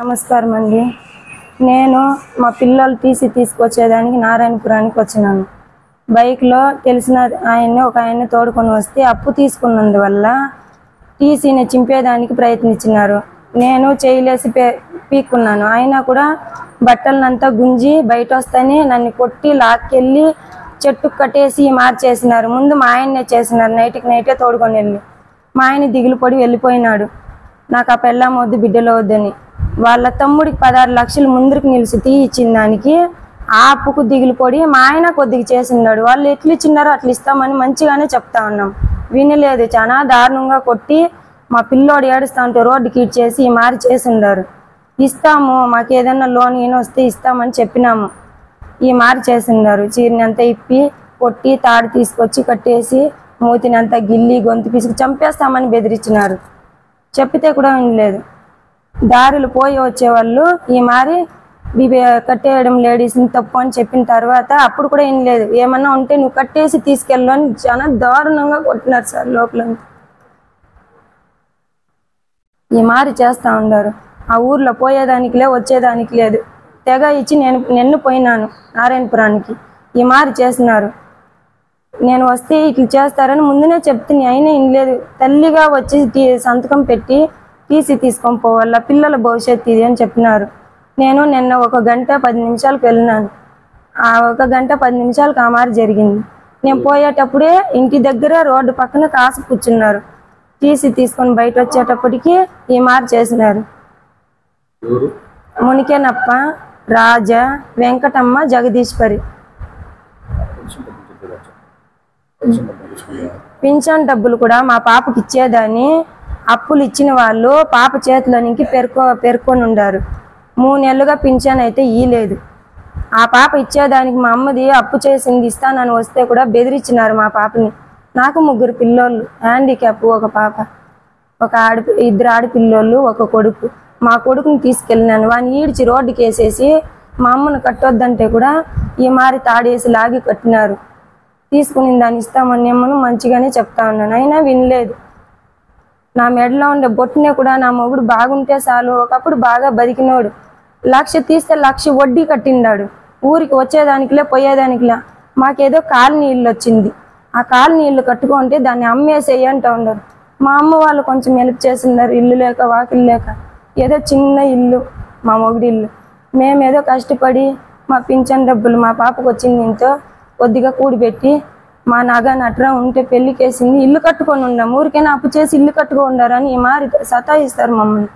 నమస్కారం అండి. నేను మా పిల్లలు తీసుకొచ్చేదానికి నారాయణపురానికి వచ్చినాను. బైక్లో తెలిసిన ఒక ఆయన్ని తోడుకొని వస్తే అప్పు తీసుకున్నందువల్ల టీసీని చింపేదానికి ప్రయత్నించినారు. నేను చేయలేసి పీక్కున్నాను. అయినా కూడా బట్టలనంతా గుంజి బయట వస్తానే నన్ను కొట్టి లాక్కెళ్ళి చెట్టుకు కట్టేసి మార్చేసినారు. ముందు మా ఆయన్నే చేసినారు. నైట్కి నైటే తోడుకొని వెళ్ళి మా ఆయన దిగులు పడి వెళ్ళిపోయినాడు. నాకు ఆ పెళ్ళాం వద్దు, బిడ్డలో వద్దని. వాళ్ళ తమ్ముడికి 16 లక్షలు ముందరికి నిలిచి ఇచ్చిన దానికి ఆ అప్పుకు దిగులు పడి మా ఆయన కొద్దిగా చేసినాడు. వాళ్ళు ఎట్లు ఇచ్చినారో అట్లా ఇస్తామని మంచిగానే చెప్తా ఉన్నాం. వినలేదు. చాలా దారుణంగా కొట్టి మా పిల్లోడు ఏడుస్తా ఉంటే రోడ్డుకి ఇచ్చేసి మారి చేసిండారు. ఇస్తాము, మాకు ఏదైనా లోన్ ఈయన వస్తే ఇస్తామని చెప్పినాము. ఈ మారి చేసిండారు. చీరని అంతా ఇప్పి కొట్టి తాడు తీసుకొచ్చి కట్టేసి మూతిని అంతా గిల్లి గొంతు పిసికి చంపేస్తామని బెదిరించినారు. చెప్పితే కూడా వినలేదు. దారులు పోయి వచ్చేవాళ్ళు ఈ మారి కట్టేయడం లేడీస్ని తప్పు అని చెప్పిన తర్వాత అప్పుడు కూడా ఏం లేదు. ఏమన్నా ఉంటే నువ్వు కట్టేసి తీసుకెళ్ళు అని చాలా దారుణంగా కొట్టినారు సార్. లోపల ఈ మారి చేస్తూ ఉన్నారు. ఆ ఊర్లో పోయేదానికి లేదు, వచ్చేదానికి లేదు. తెగ ఇచ్చి నేను పోయినాను నారాయణపురానికి. ఈ మారి చేసినారు. నేను వస్తే ఇట్లా చేస్తారని ముందునే చెప్తుంది. అయినా ఏం లేదు. తల్లిగా వచ్చి సంతకం పెట్టి టీసీ తీసుకొని పోవాల, పిల్లల భవిష్యత్తు ఇది అని చెప్పినారు. నేను నిన్న 1 గంట 10 నిమిషాలకు వెళ్ళినాను. ఆ 1 గంట 10 నిమిషాలకు ఆ మారి జరిగింది. నేను పోయేటప్పుడే ఇంటి దగ్గర రోడ్డు పక్కన కాసు కూర్చున్నారు. టీసీ తీసుకొని బయట వచ్చేటప్పటికి ఈ మారి చేసినారు. మునికేనప్ప, రాజా, వెంకటమ్మ, జగదీశ్వరి. పింఛన్ డబ్బులు కూడా మా పాపకి ఇచ్చేదాన్ని అప్పులు ఇచ్చిన వాళ్ళు పాప చేతిలోనికి పేర్కొని ఉండారు. 3 నెలలుగా పింఛన్ అయితే ఇయ్యలేదు. ఆ పాప ఇచ్చేదానికి మా అమ్మది అప్పు చేసింది ఇస్తానని వస్తే కూడా బెదిరించినారు మా పాపని. నాకు 3 పిల్లోళ్ళు, హ్యాండిక్యాప్, ఒక పాప, 2 ఆడపిల్లోళ్ళు, 1 కొడుకు. మా కొడుకుని తీసుకెళ్ళినాను. వాడిని ఈడ్చి రోడ్డుకి వేసేసి మా అమ్మను కట్టొద్దంటే కూడా ఈ మారి తాడేసి లాగి కట్టినారు. తీసుకుని దాన్ని ఇస్తామని ఏమను మంచిగానే చెప్తా ఉన్నాను. అయినా వినలేదు. నా మెడలో ఉండే బొట్టునే కూడా నా మొగుడు బాగుంటే చాలు. ఒకప్పుడు బాగా బతికినోడు. 1,00,000 తీస్తే 1,00,000 వడ్డీ కట్టిండాడు. ఊరికి వచ్చేదానికిలే పోయేదానికిలే. మాకేదో కాలనీ ఇల్లు వచ్చింది. ఆ కాలనీ ఇల్లు కట్టుకుంటే దాన్ని అమ్మేసేయి అంటూ ఉన్నారు. మా అమ్మ వాళ్ళు కొంచెం హెల్ప్ చేస్తున్నారు. ఇల్లు లేక వాకిలు లేక ఏదో చిన్న ఇల్లు మా మొగుడి ఇల్లు. మేమేదో కష్టపడి మా పింఛన్ డబ్బులు మా పాపకు వచ్చింది ఇంతో కొద్దిగా కూడిపెట్టి మా నగ నట్రా ఉంటే పెళ్లికేసింది. ఇల్లు కట్టుకొని ఉండాం. ఊరికైనా అప్పు చేసి ఇల్లు కట్టుకొని ఉండారని ఈ మారి సతాయిస్తారు మమ్మల్ని.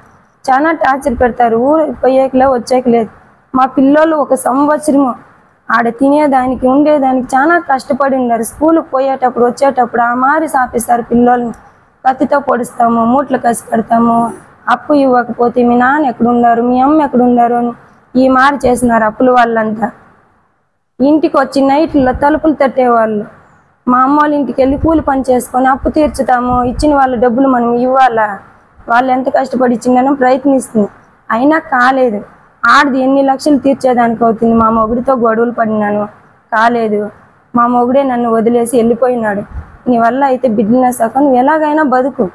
చాలా టార్చర్ పెడతారు. ఊరు పోయేకలే వచ్చేకలేదు. మా పిల్లోళ్ళు 1 సంవత్సరము ఆడ తినేదానికి ఉండేదానికి చాలా కష్టపడి ఉన్నారు. స్కూల్కి పోయేటప్పుడు వచ్చేటప్పుడు ఆ మారి సాపిస్తారు. పిల్లోళ్ళని కత్తితో పొడుస్తాము, మూట్లు కసి పెడతాము. అప్పు ఇవ్వకపోతే మీ నాన్న ఎక్కడున్నారు, మీ అమ్మ ఎక్కడున్నారు అని ఈ మారి చేసినారు. అప్పుల వాళ్ళంతా ఇంటికి వచ్చి నైట్లో తలుపులు తట్టేవాళ్ళు. మా అమ్మ వాళ్ళ ఇంటికి వెళ్ళి కూలి పని చేసుకొని అప్పు తీర్చుతాము. ఇచ్చిన వాళ్ళ డబ్బులు మనం ఇవ్వాలా? వాళ్ళు ఎంత కష్టపడి ఇచ్చిందనో ప్రయత్నిస్తుంది. అయినా కాలేదు. ఆడది ఎన్ని లక్షలు తీర్చేదానికి అవుతుంది. మా మొగుడితో గొడవలు పడినాను, కాలేదు. మా మొగుడే నన్ను వదిలేసి వెళ్ళిపోయినాడు. నీ వల్ల అయితే బిజినెస్ అక్క నువ్వు ఎలాగైనా బతుకు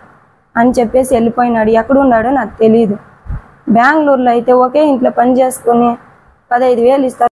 అని చెప్పేసి వెళ్ళిపోయినాడు. ఎక్కడున్నాడో నాకు తెలియదు. బెంగళూరులో అయితే ఒకే ఇంట్లో పని చేసుకొని 15,000 ఇస్తారు.